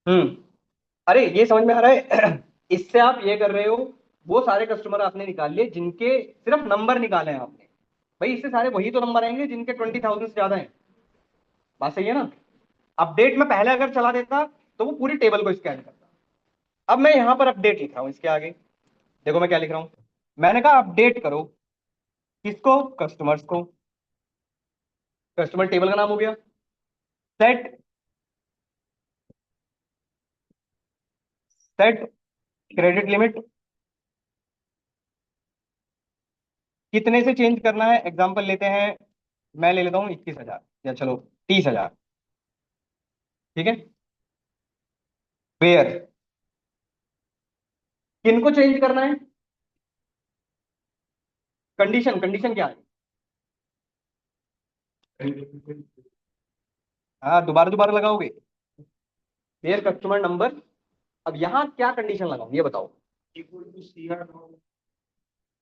हम्म। अरे ये समझ में आ रहा है। इससे आप ये कर रहे हो, वो सारे कस्टमर आपने निकाल लिए जिनके सिर्फ नंबर निकाले हैं आपने। भाई इससे सारे वही तो नंबर आएंगे जिनके 20,000 से ज्यादा हैं। बात सही है ना। अपडेट में पहले अगर चला देता तो वो पूरी टेबल को स्कैन करता। अब मैं यहां पर अपडेट लिख रहा हूं इसके आगे। देखो मैं क्या लिख रहा हूं। मैंने कहा अपडेट करो किसको, कस्टमर्स को। कस्टमर टेबल का नाम हो गया। सेट, सेट क्रेडिट लिमिट कितने से चेंज करना है, एग्जांपल लेते हैं। मैं ले लेता हूँ 21,000 या चलो 30,000। ठीक है। वेयर, किन को चेंज करना है। कंडीशन, कंडीशन क्या है। हाँ दोबारा दोबारा लगाओगे। Where customer number. अब यहाँ क्या कंडीशन लगाऊं ये बताओ।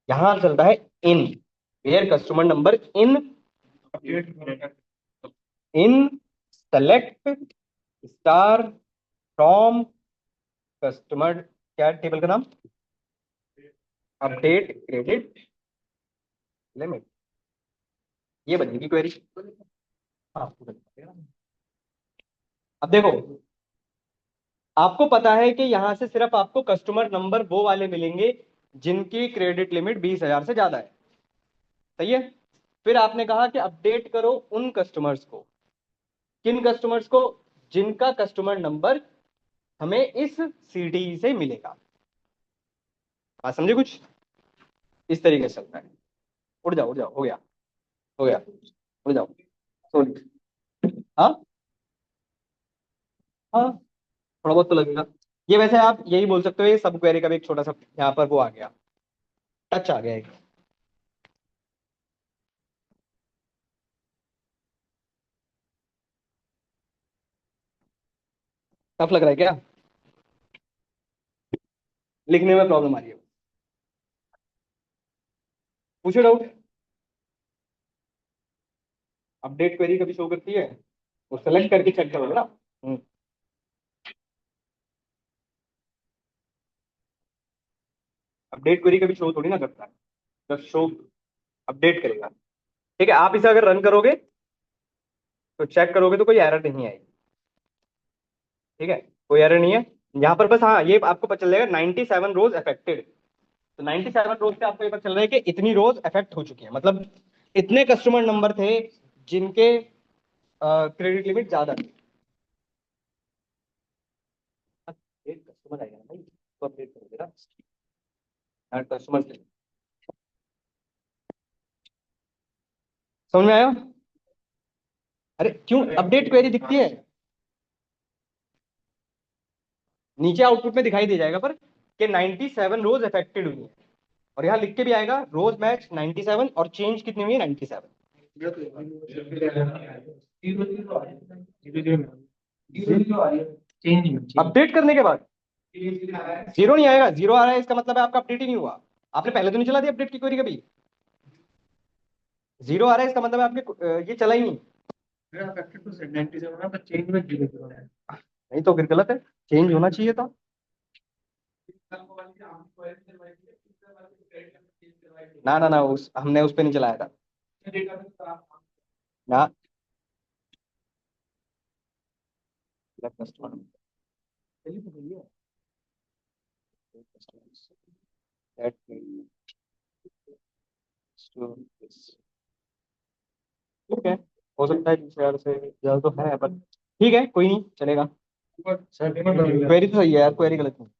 यहाँ चलता है in. Where customer number in, in select star from customer, क्या टेबल का नाम, अपडेट क्रेडिट लिमिट। ये बनेगी क्वेरी। हाँ। अब देखो, आपको पता है कि यहां से सिर्फ आपको कस्टमर नंबर वो वाले मिलेंगे जिनकी क्रेडिट लिमिट 20,000 से ज्यादा है। सही है। फिर आपने कहा कि अपडेट करो उन कस्टमर्स को। किन कस्टमर्स को, जिनका कस्टमर नंबर हमें इस सीडी से मिलेगा। बात समझे कुछ। इस तरीके से चलता है। उड़ जाओ उड़ जाओ, हो गया, हो गया। उड़ जाओ। सॉरी। हाँ हाँ, थोड़ा बहुत तो लगेगा। ये वैसे आप यही बोल सकते हो, ये सब क्वेरी का भी एक छोटा सा यहाँ पर वो आ गया, टच आ गया एक। टफ लग रहा है क्या, लिखने में प्रॉब्लम आ रही है। पूछो डाउट। अपडेट क्वेरी कभी शो करती है, वो सेलेक्ट करके चेक करोगे ना। हम्म। अपडेट क्वेरी कभी शो थोड़ी ना करता है, जब शो अपडेट करेगा। ठीक है, आप इसे अगर रन करोगे तो चेक करोगे तो कोई एरर नहीं आएगी। ठीक है, कोई एरर नहीं है। यहाँ पर बस हाँ ये आपको पता चल जाएगा 97 रोज अफेक्टेड। तो 97 रोज से आपको ये पता चल रहा है कि इतनी रोज अफेक्ट हो चुकी है, मतलब इतने कस्टमर नंबर थे जिनके क्रेडिट लिमिट ज्यादा थी। एक कस्टमर आएगा ना भाई, तो अपडेट करोगे ना। कस्टमर समझ में आया। अरे क्यों, अपडेट क्वेरी दिखती है नीचे आउटपुट में दिखाई दे जाएगा पर कि 97 रोज अफेक्टेड हुई है। और यहाँ लिख के भी आएगा रोज मैच 97 और चेंज कितनी हुई है 97। अपडेट करने के बाद जीरो नहीं आएगा, जीरो आ रहा है इसका मतलब है आपका अपडेट ही नहीं हुआ। आपने पहले तो नहीं चला दिया अपडेट की क्वेरी कभी। जीरो आ रहा है इसका मतलब है आपके ये चला ही नहीं। नहीं तो फिर गलत है, चेंज होना चाहिए था। ना ना ना, उस हमने उस पे नहीं चलाया था ना। कस्टमर ठीक है, हो सकता है 20,000 से ज्यादा तो है पर ठीक है कोई नहीं चलेगा। क्वेरी तो सही है यार, क्वेरी गलत नहीं।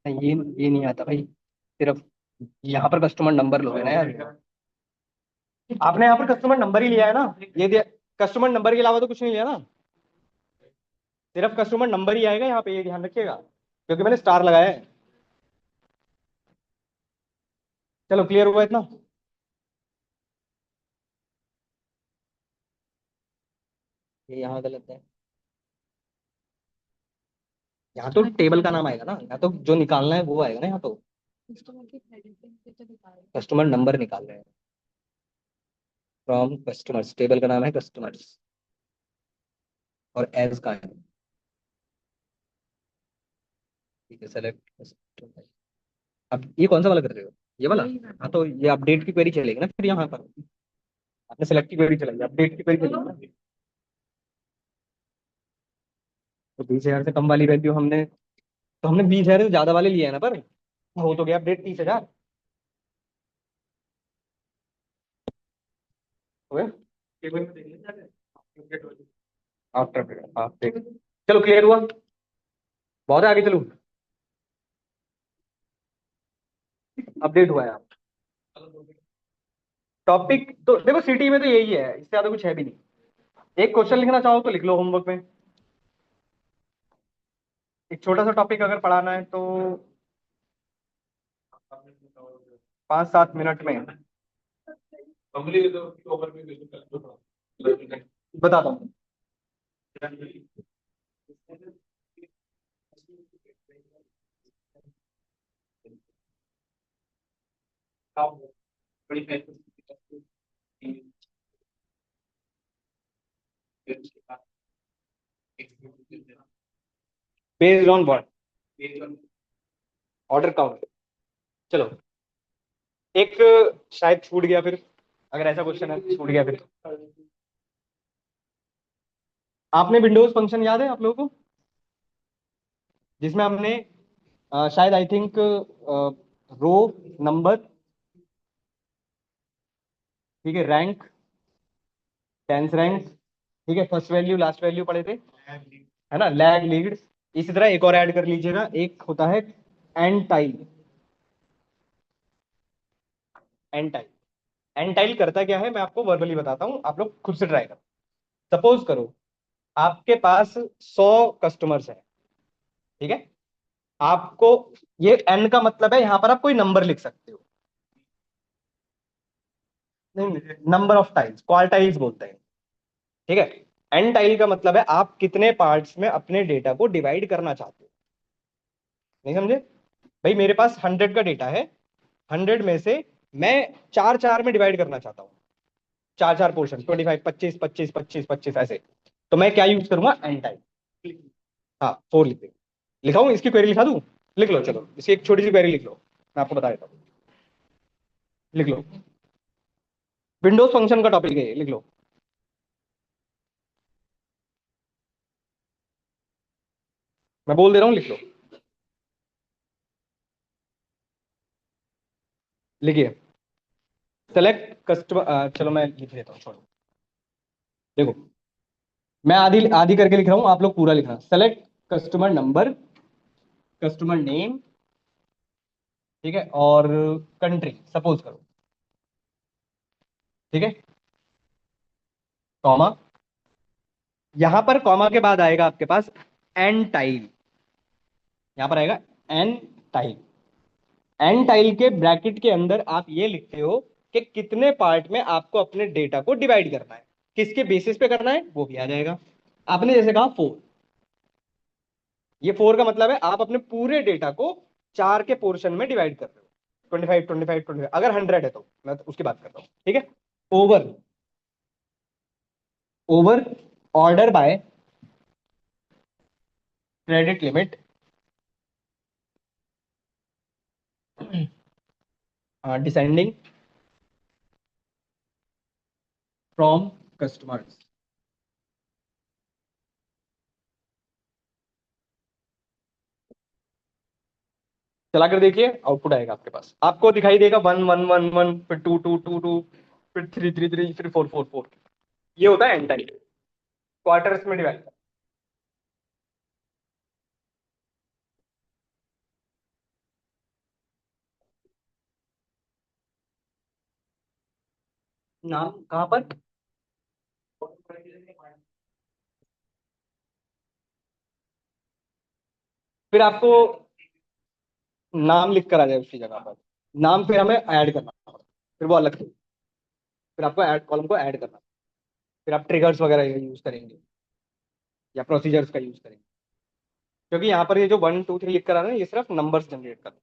नहीं, ये नहीं आता भाई। सिर्फ यहाँ पर कस्टमर नंबर लोगे ना यार। आपने यहाँ पर कस्टमर नंबर ही लिया है ना, ये दिया। कस्टमर नंबर के अलावा तो कुछ नहीं लिया ना। सिर्फ कस्टमर नंबर ही आएगा यहाँ पे, ये ध्यान रखिएगा क्योंकि मैंने स्टार लगाया है। चलो क्लियर हुआ इतना। ये यहाँ गलत है। यहाँ तो टेबल का नाम आएगा ना, यहाँ तो जो निकालना है वो आएगा ना यहाँ तो। कस्टमर नंबर निकाल रहे हैं फ्रॉम कस्टमर्स, टेबल का नाम है कस्टमर्स और एज का है। ठीक है, सेलेक्ट कस्टमर। अब ये कौन सा वाला कर रहे हो, ये वाला? हाँ, तो ये अपडेट की क्वेरी चलेगी ना फिर यहाँ पर। आपने सेलेक्ट की क्वेरी चलाई, अपडेट की क्वेरी चलेगी ना। तो 20,000 से कम वाली वैल्यू हमने, तो हमने 20,000 से ज्यादा वाले लिए है ना, पर हो तो गया अपडेट 30,000 हो गया। आफ्टर, हाँ ठीक। चलो क्लियर हुआ, बहुत है, आगे चलो। अपडेट हुआ है आप। टॉपिक तो देखो सिटी में तो यही है, इससे ज्यादा कुछ है भी नहीं। एक क्वेश्चन लिखना चाहो तो लिख लो होमवर्क में। एक छोटा सा टॉपिक अगर पढ़ाना है तो 5-7 मिनट में बताता हूँ। Based on what? Order count. चलो, एक शायद छूट गया फिर, अगर ऐसा क्वेश्चन है छूट गया फिर। आपने विंडोज फंक्शन याद है आप लोगों को, जिसमें हमने शायद आई थिंक रो नंबर, ठीक है, रैंक, टेंस रैंक, ठीक है, फर्स्ट वैल्यू लास्ट वैल्यू पढ़े थे, है ना, लैग लीड। इसी तरह एक और ऐड कर लीजिएगा, एक होता है एंटाइल। एंटाइल, एंटाइल करता क्या है मैं आपको वर्बली बताता हूँ, आप लोग खुद से ट्राई करो। सपोज करो आपके पास 100 कस्टमर्स हैं, ठीक है। आपको, ये एन का मतलब है यहां पर आप कोई नंबर लिख सकते हो, नहीं, नंबर ऑफ टाइल्स, क्वार्टाइल्स बोलते हैं, ठीक है। एन टाइल का मतलब है आप कितने पार्ट्स में अपने डेटा को डिवाइड करना चाहते हो। नहीं समझे? भाई मेरे पास 100 का डेटा है, 100 में से मैं चार चार में डिवाइड करना चाहता हूँ, चार चार पोर्शन, 25, 25, 25, 25, 25 ऐसे। तो मैं क्या यूज करूंगा, एन टाइप। हाँ, 4 लिख देंगे। लिखाऊं, इसकी क्वेरी लिखा दूं? लिख लो, चलो इसकी एक छोटी सी क्वेरी लिख लो, मैं आपको बता देता हूँ। लिख लो, विंडोज फंक्शन का टॉपिक है ये, लिख लो। मैं बोल दे रहा हूँ, लिख लो। लिखिए, सेलेक्ट कस्टमर, चलो मैं लिख लेता हूँ, छोड़ो। देखो, मैं आधी आधी करके लिख रहा हूँ, आप लोग पूरा लिखना। Select customer number, customer name, ठीक है, और कंट्री सपोज करो, ठीक है, कॉमा। यहां पर कॉमा के बाद आएगा आपके पास एन टाइल, यहां पर आएगा एन टाइल। एन टाइल के ब्रैकेट के अंदर आप ये लिखते हो कि कितने पार्ट में आपको अपने डेटा को डिवाइड करना है, किसके बेसिस पे करना है वो भी आ जाएगा। आपने जैसे कहा 4, ये 4 का मतलब है आप अपने पूरे डेटा को चार के पोर्शन में डिवाइड कर रहे हो, 25, 25, 25, अगर 100 है तो मैं तो उसकी बात कर रहा हूँ, ठीक है। Over, over order by credit limit, descending from customers. चला कर देखिए, आउटपुट आएगा आपके पास, आपको दिखाई देगा 1 1 1 1, फिर 2 2 2 2, फिर 3 3 3, फिर 4 4 4। ये होता है एंटाइल, क्वार्टर्स में डिवाइड। नाम कहाँ पर? फिर आपको नाम लिख कर आ जाए उसकी जगह पर, नाम फिर हमें ऐड करना पड़ता है, फिर वो अलग से, फिर आपको ऐड कॉलम को ऐड करना, फिर आप ट्रिगर्स वगैरह यूज करेंगे या प्रोसीजर्स का यूज करेंगे, क्योंकि यहाँ पर ये जो 1 2 3 लिख कर आ रहा है ये सिर्फ नंबर्स जनरेट कर रहा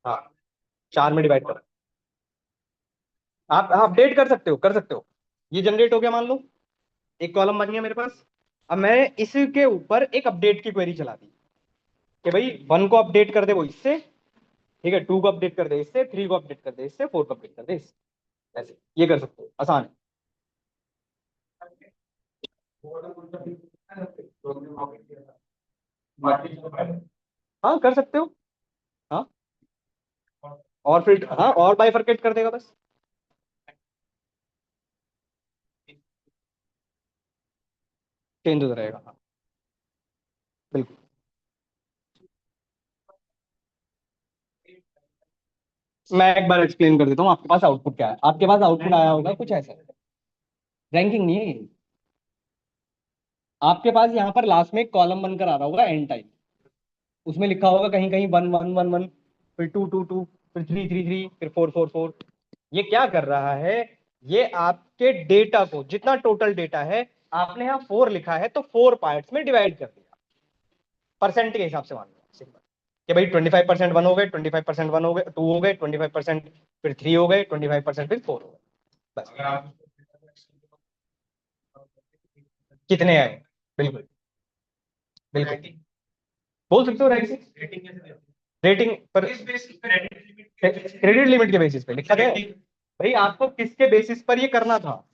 हाँ, 4 में डिवाइड करो। आप अपडेट कर सकते हो, कर सकते हो। ये जनरेट हो गया मान लो, एक कॉलम बन गया मेरे पास। अब मैं इसके ऊपर एक अपडेट की क्वेरी चला दी कि भाई 1 को अपडेट कर दे वो इससे, ठीक है, 2 को अपडेट कर दे इससे, 3 को अपडेट कर दे इससे, 4 को अपडेट कर दे इससे। ऐसे ये कर सकते हो, आसान है। हाँ कर सकते हो। हाँ, और फिर हाँ और बाइफरकेट कर देगा बस। चेंज होता रहेगा, हाँ बिल्कुल। मैं एक बार एक्सप्लेन कर देता हूँ, आपके पास आउटपुट क्या है। आपके पास आउटपुट आया होगा कुछ ऐसा, रैंकिंग नहीं है ये। आपके पास यहाँ पर लास्ट में एक कॉलम बनकर आ रहा होगा एन टाइप, उसमें लिखा होगा कहीं कहीं 1 1 1 1, फिर 2 2 2, फिर 3 3 3, फिर 4 4 4। ये क्या कर रहा है, ये आपके डेटा को, जितना टोटल डेटा है, आपने यहाँ 4 लिखा है तो 4 पार्ट्स में डिवाइड कर दिया, परसेंट के हिसाब से मान लो सिंपल। कि भाई 25% 1 हो गए, 25% 1 हो गए, 2 हो गए, 25% फिर 3 हो गए, 25% फिर 4 हो गए, बस। कितने आए, बिल्कुल बिल्कुल, बोल सकते हो राइट। रेटिंग पर, क्रेडिट लिमिट के बेसिस पे लिखा गया है। भाई आपको किसके बेसिस पर ये करना था,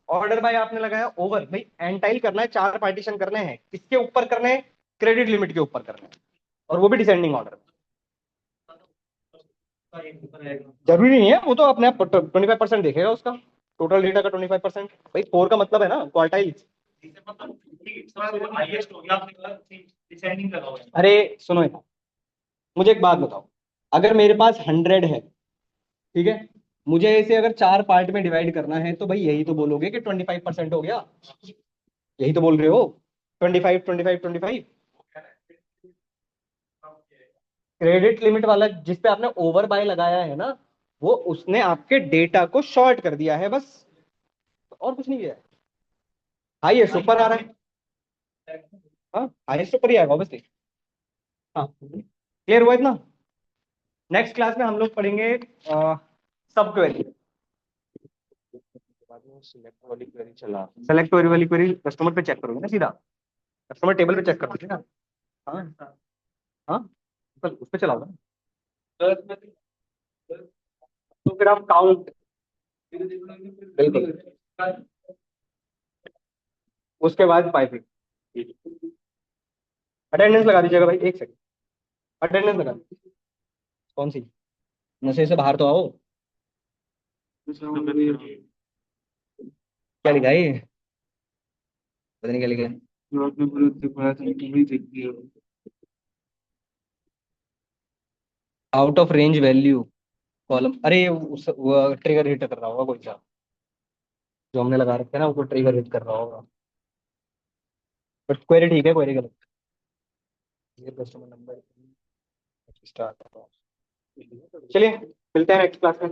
ऑर्डर बाय आपने लगाया ओवर, भाई एंटाइल करना है, 4 पार्टीशन करने हैं, किसके ऊपर करने हैं, क्रेडिट लिमिट के ऊपर करने हैं, और वो भी डिसेंडिंग ऑर्डर। जरूरी नहीं है, वो तो अपने आप 25% देखेगा उसका, टोटल डेटा का 25%। भाई 4 का मतलब है ना क्वार्टाइल। अरे सुनो, मुझे एक बात बताओ, अगर मेरे पास 100 है, ठीक है, मुझे इसे अगर 4 पार्ट में डिवाइड करना है, तो भाई यही तो बोलोगे कि 25% हो गया, यही तो बोल रहे हो, 25 25 25। क्रेडिट लिमिट वाला जिस पे आपने ओवर बाय लगाया है ना, वो उसने आपके डेटा को शॉर्ट कर दिया है बस, और कुछ नहीं किया है। हाईएस्ट ऊपर आ रहा है, हाँ हाईएस्ट ऊपर ही आएगा ऑब्वियसली। हाँ क्लियर हुआ इतना। नेक्स्ट क्लास में हम लोग पढ़ेंगे सब क्वेरी। सिलेक्ट वाली क्वेरी चला, सेलेक्ट वाली क्वेरी कस्टमर पे चेक करोगे ना सीधा, कस्टमर टेबल पे चेक करोगे ना। हाँ हाँ, उस पे चलाओ ना। तो फिर आप काउंट, बिल्कुल, उसके बाद पाइपिंग। अटेंडेंस लगा दीजिएगा भाई, एक सेकंड, अटेंडेंस लगा दीजिए। कौन सी, नशे से बाहर तो आओ। क्या लिखा है ये, पता नहीं क्या लिखा है। Out of range value column, अरे ये वो ट्रिगर हिट कर रहा होगा कोई सा, जो हमने लगा रखे है ना, वो ट्रिगर हिट कर रहा होगा। बट क्वेरी ठीक है, क्वेरी गलत। ये कस्टमर नंबर स्टार्ट। चलिए मिलते हैं नेक्स्ट क्लास में।